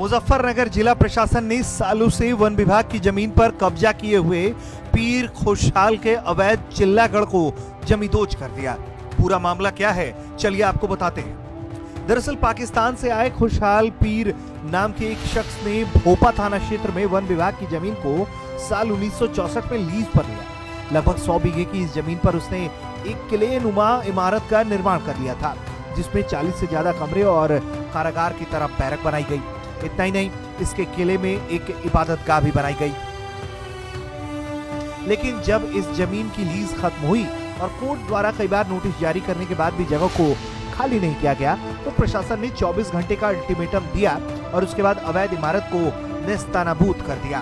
मुजफ्फरनगर जिला प्रशासन ने सालों से वन विभाग की जमीन पर कब्जा किए हुए पीर खुशहाल के अवैध चिल्लागढ़ को जमींदोज कर दिया। पूरा मामला क्या है, चलिए आपको बताते हैं। दरअसल पाकिस्तान से आए खुशहाल पीर नाम के एक शख्स ने भोपा थाना क्षेत्र में वन विभाग की जमीन को साल 1964 में लीज पर लिया। लगभग 100 बीघे की इस जमीन पर उसने एक किले नुमा इमारत का निर्माण कर लिया था, जिसमें 40 से ज्यादा कमरे और कारागार की तरह बैरक बनाई गई। इतना ही नहीं, इसके किले में एक इबादतगाह भी बनाई गई। लेकिन जब इस जमीन की लीज खत्म हुई और कोर्ट द्वारा कई बार नोटिस जारी करने के बाद भी जगह को खाली नहीं किया गया, तो प्रशासन ने 24 घंटे का अल्टीमेटम दिया और उसके बाद अवैध इमारत को नेस्तनाबूद कर दिया।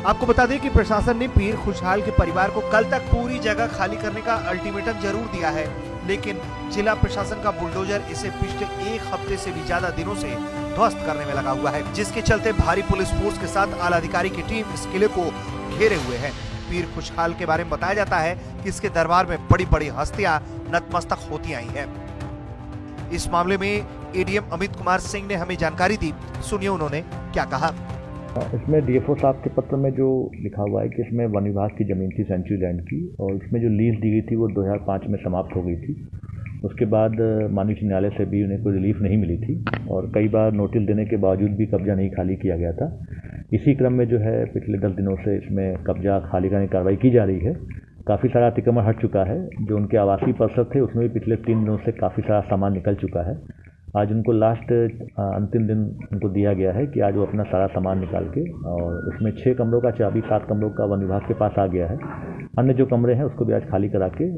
आपको बता दें कि प्रशासन ने पीर खुशहाल के परिवार को कल तक पूरी जगह खाली करने का अल्टीमेटम जरूर दिया है, लेकिन जिला प्रशासन का बुलडोजर इसे पिछले एक हफ्ते से भी ज्यादा दिनों से ध्वस्त करने में लगा हुआ है, जिसके चलते भारी पुलिस फोर्स के साथ आला अधिकारी की टीम इस किले को घेरे हुए है। पीर खुशहाल के बारे में बताया जाता है कि इसके दरबार में बड़ी बड़ी हस्तियां नतमस्तक होती आई हैं। इस मामले में एडीएम अमित कुमार सिंह ने हमें जानकारी दी, सुनिए उन्होंने क्या कहा। इसमें डीएफओ साहब के पत्र में जो लिखा हुआ है कि इसमें वन विभाग की ज़मीन थी सेंचुरी लैंड की, और इसमें जो लीज दी गई थी वो 2005 में समाप्त हो गई थी। उसके बाद माननीय उच्च न्यायालय से भी उन्हें कोई रिलीफ नहीं मिली थी और कई बार नोटिस देने के बावजूद भी कब्जा नहीं खाली किया गया था। इसी क्रम में जो है पिछले 10 दिनों से इसमें कब्जा खाली करने की कार्रवाई की जा रही है। काफ़ी सारा अतिक्रमण हट चुका है। जो उनके आवासीय परिसर थे उसमें भी पिछले 3 दिनों से काफ़ी सारा सामान निकल चुका है। आज उनको लास्ट अंतिम दिन उनको दिया गया है कि आज वो अपना सारा सामान निकाल के, और उसमें 6 कमरों का चाबी 7 कमरों का वन विभाग के पास आ गया है। अन्य जो कमरे हैं उसको भी आज खाली करा के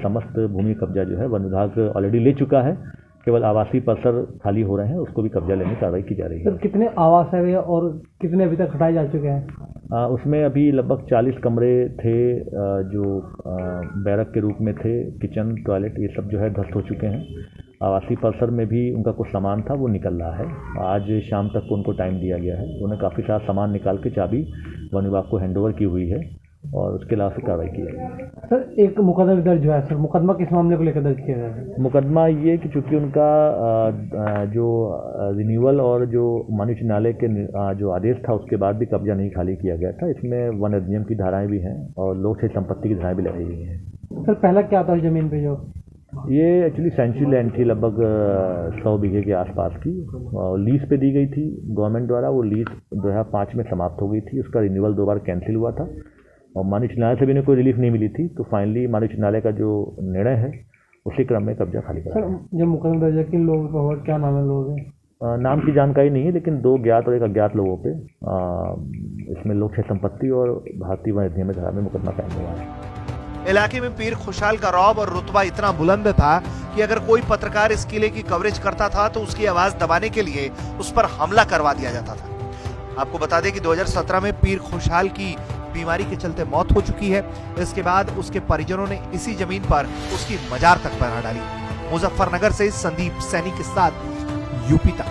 समस्त भूमि कब्जा जो है वन विभाग ऑलरेडी ले चुका है। केवल आवासीय परिसर खाली हो रहे हैं, उसको भी कब्जा लेने की कार्रवाई की जा रही है। सर, कितने आवास है और कितने अभी तक हटाए जा चुके हैं? उसमें अभी लगभग 40 कमरे थे जो बैरक के रूप में थे। किचन, टॉयलेट, ये सब जो है ध्वस्त हो चुके हैं। आवासीय परिसर में भी उनका कुछ सामान था वो निकल रहा है। आज शाम तक को उनको टाइम दिया गया है। उन्होंने काफ़ी सारा सामान निकाल के चाबी वन विभाग को हैंडओवर की हुई है और उसके अलावा से कार्रवाई की जाएगी। सर, एक मुकदमा दर्ज हुआ है। सर, मुकदमा किस मामले को लेकर दर्ज किया गया है? मुकदमा ये कि चूंकि उनका जो रिन्यूअल और जो माननीय उच्च न्यायालय के जो आदेश था उसके बाद भी कब्जा नहीं खाली किया गया था। इसमें वन अधिनियम की धाराएं भी हैं और लोक से संपत्ति की धाराएं भी लगाई गई हैं। सर, पहला क्या था जमीन पे? जो ये एक्चुअली सेंचुरी लैंड थी, लगभग 100 बीघे के आसपास की, लीज पे दी गई थी गवर्नमेंट द्वारा। वो लीज 2005 में समाप्त हो गई थी। उसका रिन्यूअल 2 बार कैंसिल हुआ था और माननीय उच्च न्यायालय से भी कोई रिलीफ नहीं मिली थी। तो फाइनली माननीय उच्च न्यायालय का जो निर्णय है उसी क्रम में कब्जा खाली करा। सर, जो मुकदमा दर्ज है किन लोगों पर हुआ, क्या नाम है लोगों के? नाम की जानकारी नहीं है, लेकिन 2 ज्ञात और 1 अज्ञात लोगों पे इसमें लोक से संपत्ति और भारतीय वन अधिनियम धारा में मुकदमा कायम हुआ है। इलाके में पीर खुशहाल का रौब और रुतबा इतना बुलंद था कि अगर कोई पत्रकार इस किले की कवरेज करता था तो उसकी आवाज दबाने के लिए उस पर हमला करवा दिया जाता था। आपको बता दें कि 2017 में पीर खुशहाल की बीमारी के चलते मौत हो चुकी है। इसके बाद उसके परिजनों ने इसी जमीन पर उसकी मजार तक बना डाली। मुजफ्फरनगर से संदीप सैनी के साथ यूपी तक।